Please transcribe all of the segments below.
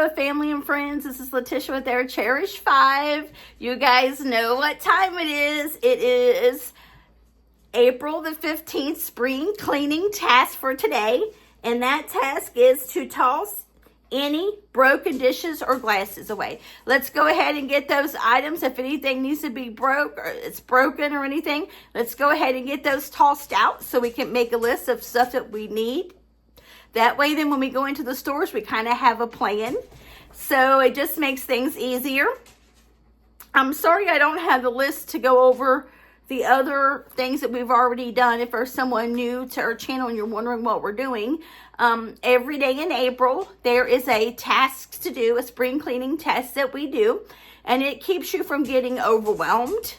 Hello, family and friends. This is Letitia with Our Cherished 5. You guys know what time it is. It is April the 15th, spring cleaning task for today. And that task is to toss any broken dishes or glasses away. Let's go ahead and get those items. If anything needs to be broke or it's broken or anything, let's go ahead and get those tossed out so we can make a list of stuff that we need. That way, then when we go into the stores, we kind of have a plan. So it just makes things easier. I'm sorry I don't have the list to go over the other things that we've already done. If there's someone new to our channel and you're wondering what we're doing, every day in April, there is a task to do, a spring cleaning task that we do. And it keeps you from getting overwhelmed.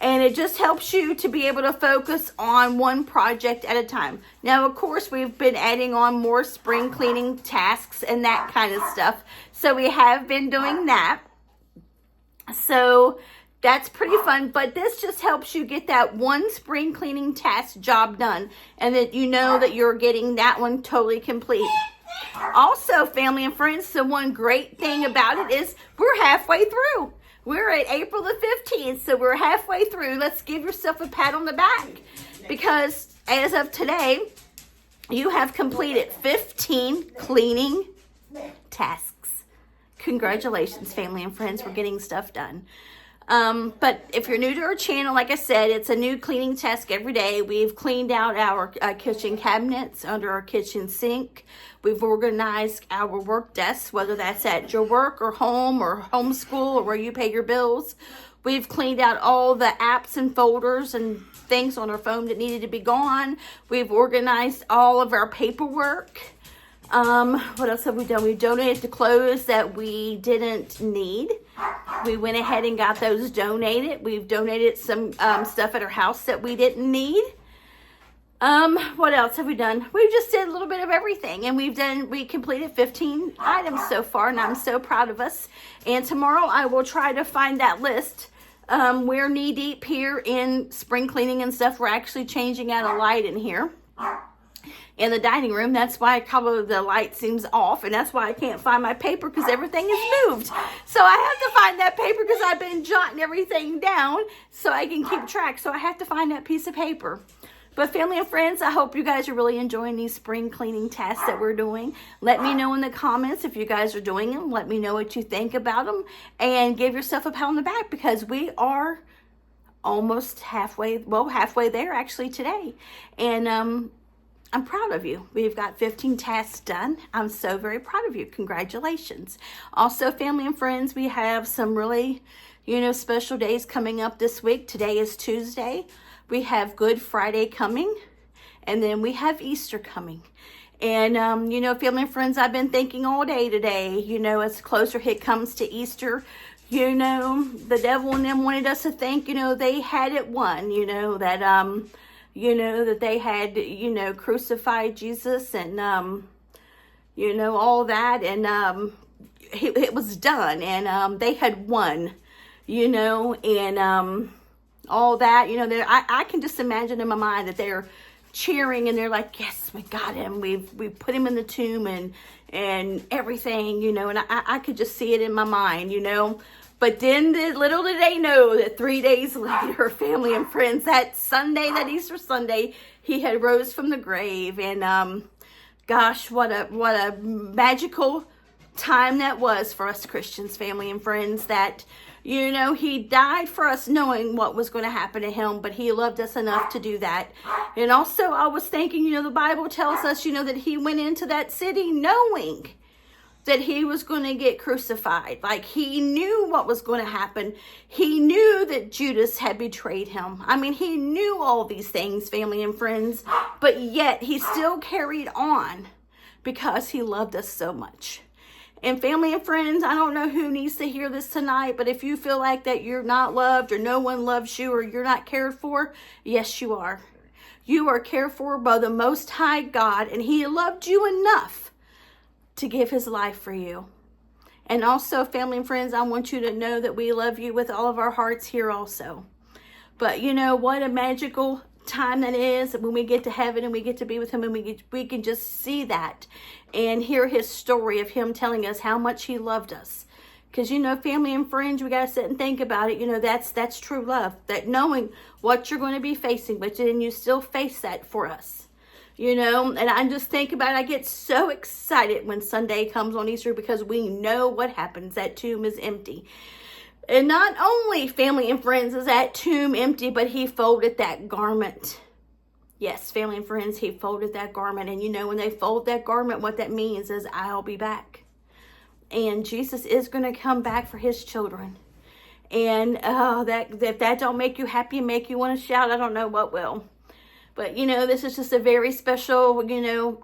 And it just helps you to be able to focus on one project at a time. Now, of course, we've been adding on more spring cleaning tasks and that kind of stuff. So we have been doing that. So that's pretty fun. But this just helps you get that one spring cleaning task job done. And that you know that you're getting that one totally complete. Also, family and friends, the one great thing about it is we're halfway through. We're at April the 15th, so we're halfway through. Let's give yourself a pat on the back because as of today, you have completed 15 cleaning tasks. Congratulations, family and friends, for getting stuff done. But if you're new to our channel, like I said, it's a new cleaning task every day. We've cleaned out our kitchen cabinets under our kitchen sink. We've organized our work desks, whether that's at your work or home or homeschool or where you pay your bills. We've cleaned out all the apps and folders and things on our phone that needed to be gone. We've organized all of our paperwork. What else have we done? We donated the clothes that we didn't need. We went ahead and got those donated. We've donated some stuff at our house that we didn't need. What else have we done? We just did a little bit of everything, and we completed 15 items so far, and I'm so proud of us. And tomorrow I will try to find that list. We're knee deep here in spring cleaning and stuff. We're actually changing out a light in here in the dining room. That's why probably the light seems off, and that's why I can't find my paper because everything is moved. So I have to find that paper because I've been jotting everything down so I can keep track. So I have to find that piece of paper. But family and friends, I hope you guys are really enjoying these spring cleaning tasks that we're doing. Let me know in the comments if you guys are doing them. Let me know what you think about them, and give yourself a pat on the back because we are almost halfway there actually today. And I'm proud of you. We've got 15 tasks done. I'm so very proud of you. Congratulations. Also, family and friends, we have some really, special days coming up this week. Today is Tuesday. We have Good Friday coming, and then we have Easter coming. And, family and friends, I've been thinking all day today, as closer it comes to Easter, the devil and them wanted us to think, they had it won, that, that they had, crucified Jesus and, all that. And it was done. And they had won, and all that. I can just imagine in my mind that they're cheering and they're like, yes, we got him. We put him in the tomb and everything, and I could just see it in my mind, But then little did they know that 3 days later, family and friends, that Easter Sunday, he had rose from the grave. And gosh, what a magical time that was for us Christians, family and friends, that, he died for us knowing what was going to happen to him, but he loved us enough to do that. And also I was thinking, the Bible tells us, that he went into that city knowing that he was going to get crucified. Like, he knew what was going to happen. He knew that Judas had betrayed him. I mean, he knew all these things, family and friends, but yet he still carried on because he loved us so much. And family and friends, I don't know who needs to hear this tonight, but if you feel like that you're not loved or no one loves you or you're not cared for, yes, you are. You are cared for by the Most High God, and he loved you enough to give his life for you. And also, family and friends, I want you to know that we love you with all of our hearts here also. But what a magical time that is when we get to heaven and we get to be with him, and we can just see that and hear his story of him telling us how much he loved us. Because, family and friends, we got to sit and think about it. That's true love. That knowing what you're going to be facing, but then you still face that for us. And I just think about it. I get so excited when Sunday comes on Easter, because we know what happens. That tomb is empty. And not only, family and friends, is that tomb empty, but he folded that garment. Yes, family and friends, he folded that garment. And when they fold that garment, what that means is I'll be back. And Jesus is going to come back for his children. And if that don't make you happy and make you want to shout, I don't know what will. But, this is just a very special,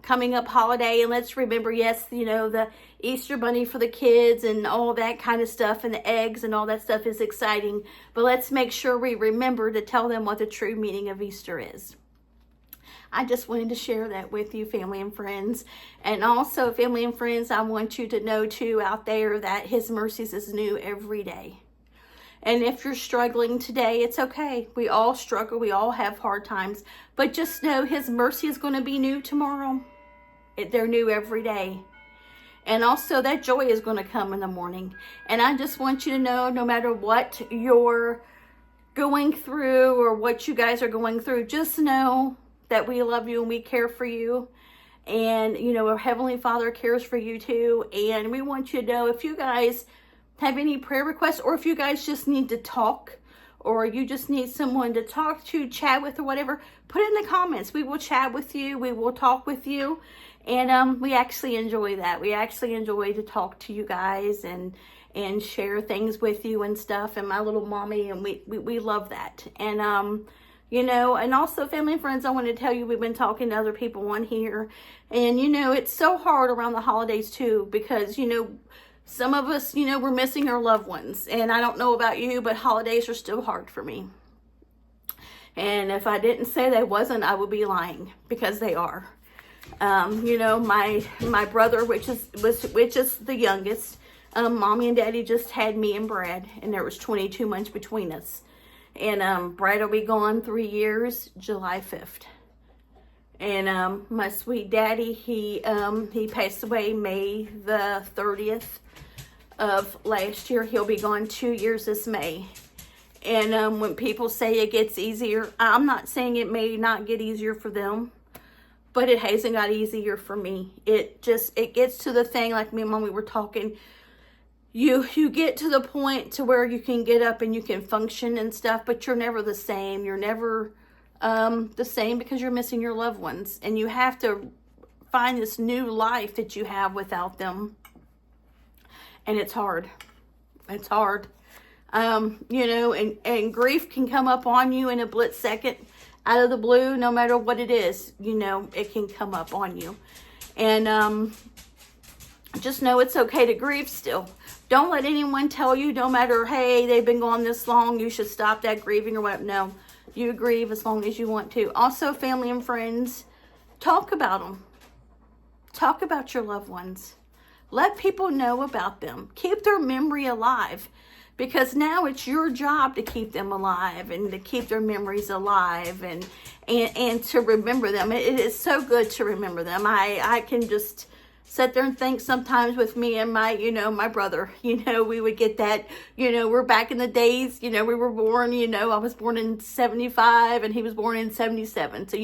coming up holiday. And let's remember, yes, the Easter bunny for the kids and all that kind of stuff, and the eggs and all that stuff is exciting. But let's make sure we remember to tell them what the true meaning of Easter is. I just wanted to share that with you, family and friends. And also, family and friends, I want you to know too out there that his mercies is new every day. And if you're struggling today, it's okay. We all struggle. We all have hard times. But just know his mercy is going to be new tomorrow. They're new every day. And also that joy is going to come in the morning. And I just want you to know, no matter what you're going through or what you guys are going through, just know that we love you and we care for you. And, our Heavenly Father cares for you too. And we want you to know, if you guys have any prayer requests, or if you guys just need to talk, or you just need someone to talk to, chat with, or whatever, put it in the comments. We will chat with you. We will talk with you. And we actually enjoy that. We actually enjoy to talk to you guys and share things with you and stuff. And my little mommy, and we love that. And, and also, family and friends, I want to tell you, we've been talking to other people on here. And, it's so hard around the holidays too, because, some of us, we're missing our loved ones. And I don't know about you, but holidays are still hard for me. And if I didn't say they wasn't, I would be lying, because they are. My brother, which is the youngest, mommy and daddy just had me and Brad, and there was 22 months between us. And Brad will be gone 3 years, July 5th. And my sweet daddy, he passed away May the 30th of last year. He'll be gone 2 years this May. And when people say it gets easier, I'm not saying it may not get easier for them, but it hasn't got easier for me. It gets to the thing, like me and Mom, we were talking, you get to the point to where you can get up and you can function and stuff, but you're never the same. You're never the same, because you're missing your loved ones, and you have to find this new life that you have without them. And it's hard. It's hard. And grief can come up on you in a split second, out of the blue, no matter what it is, it can come up on you. And just know it's okay to grieve still. Don't let anyone tell you, no matter, hey, they've been gone this long, you should stop that grieving or whatever. No, you grieve as long as you want to. Also, family and friends, talk about them. Talk about your loved ones. Let people know about them. Keep their memory alive, because now it's your job to keep them alive and to keep their memories alive and to remember them. It is so good to remember them. I can just sit there and think sometimes with me and my brother, we would get that, we're back in the days, we were born, I was born in 75 and he was born in 77. So,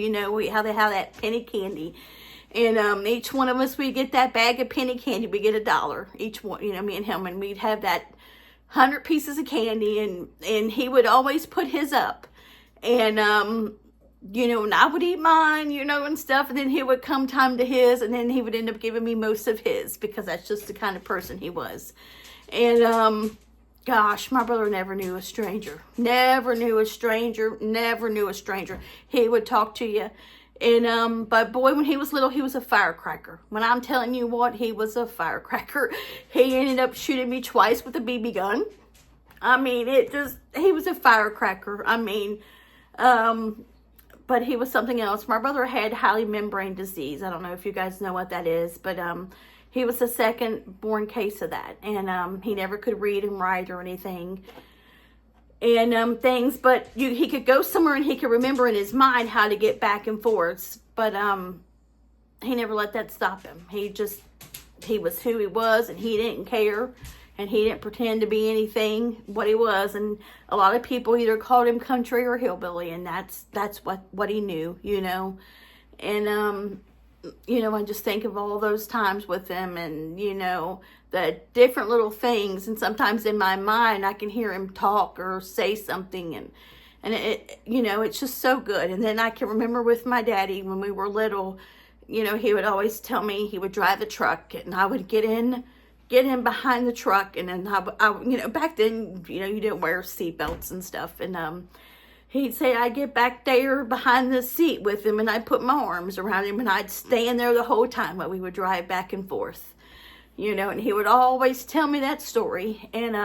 how they have that penny candy. And each one of us, we get that bag of penny candy. We get $1 each one, me and him, and we'd have that 100 pieces of candy, and he would always put his up. And, and I would eat mine, and stuff. And then he would come time to his, and then he would end up giving me most of his, because that's just the kind of person he was. And, gosh, my brother never knew a stranger. Never knew a stranger. Never knew a stranger. He would talk to you. And, but boy, when he was little, he was a firecracker. When I'm telling you what, he was a firecracker. He ended up shooting me twice with a BB gun. I mean, he was a firecracker. I mean, but he was something else. My brother had highly membrane disease. I don't know if you guys know what that is, but, he was the second born case of that. And, he never could read and write or anything. and things, but he could go somewhere and he could remember in his mind how to get back and forth, but he never let that stop him. He was who he was, and he didn't care, and he didn't pretend to be anything what he was. And a lot of people either called him country or hillbilly, and that's what he knew, you know. And you know, I just think of all those times with him, and you know, the different little things, and sometimes in my mind I can hear him talk or say something, and it, you know, it's just so good. And then I can remember with my daddy when we were little, you know, he would always tell me, he would drive a truck, and I would get in behind the truck, and then I you know, back then, you know, you didn't wear seatbelts and stuff, and he'd say I'd get back there behind the seat with him, and I'd put my arms around him, and I'd stand there the whole time while we would drive back and forth, you know. And he would always tell me that story. And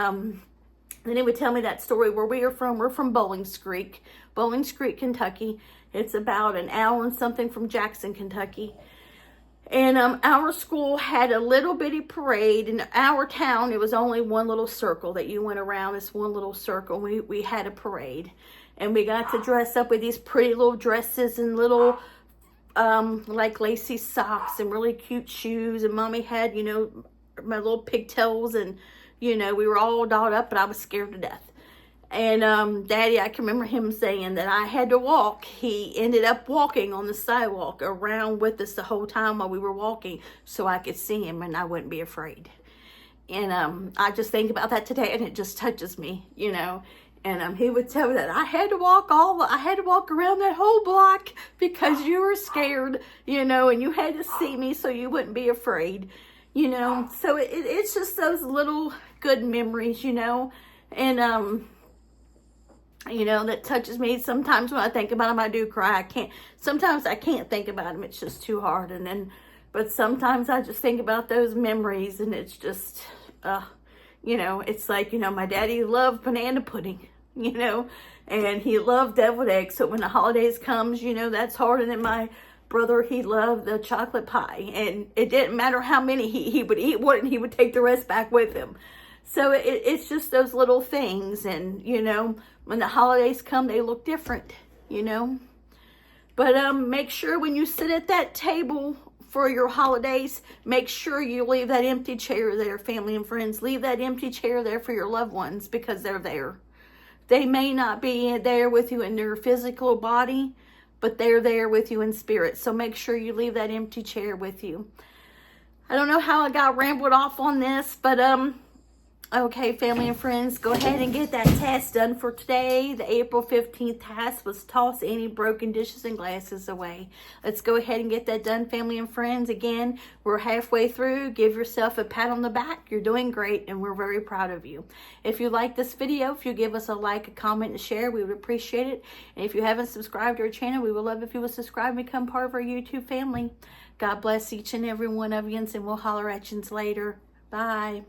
then he would tell me that story where we are from. We're from Bowlings Creek, Kentucky. It's about an hour and something from Jackson, Kentucky. And our school had a little bitty parade. In our town, it was only one little circle that you went around. This one little circle. We had a parade. And we got to dress up with these pretty little dresses and little, like lacy socks and really cute shoes. And Mommy had, you know, my little pigtails, and, you know, we were all dolled up, but I was scared to death. And Daddy, I can remember him saying that I had to walk. He ended up walking on the sidewalk around with us the whole time while we were walking, so I could see him and I wouldn't be afraid. And I just think about that today, and it just touches me, you know. And he would tell me that I had to walk around that whole block because you were scared, you know, and you had to see me so you wouldn't be afraid, you know. So it's just those little good memories, you know. And you know, that touches me. Sometimes when I think about them, I do cry. Sometimes I can't think about them. It's just too hard. But sometimes I just think about those memories, and it's just, you know, it's like, you know, my daddy loved banana pudding, you know, and he loved deviled eggs. So when the holidays comes, you know, that's hard. And then my brother, he loved the chocolate pie, and it didn't matter how many he would eat one, and he would take the rest back with him. So it's just those little things. And, you know, when the holidays come, they look different, you know. But make sure when you sit at that table for your holidays, make sure you leave that empty chair there, family and friends. Leave that empty chair there for your loved ones, because they're there. They may not be there with you in their physical body, but they're there with you in spirit. So make sure you leave that empty chair with you. I don't know how I got rambled off on this, but okay, family and friends, go ahead and get that task done for today. The April 15th task was toss any broken dishes and glasses away. Let's go ahead and get that done, family and friends. Again, we're halfway through. Give yourself a pat on the back. You're doing great, and we're very proud of you. If you like this video, if you give us a like, a comment, and a share, we would appreciate it. And if you haven't subscribed to our channel, we would love if you would subscribe and become part of our YouTube family. God bless each and every one of you, and we'll holler at you later. Bye.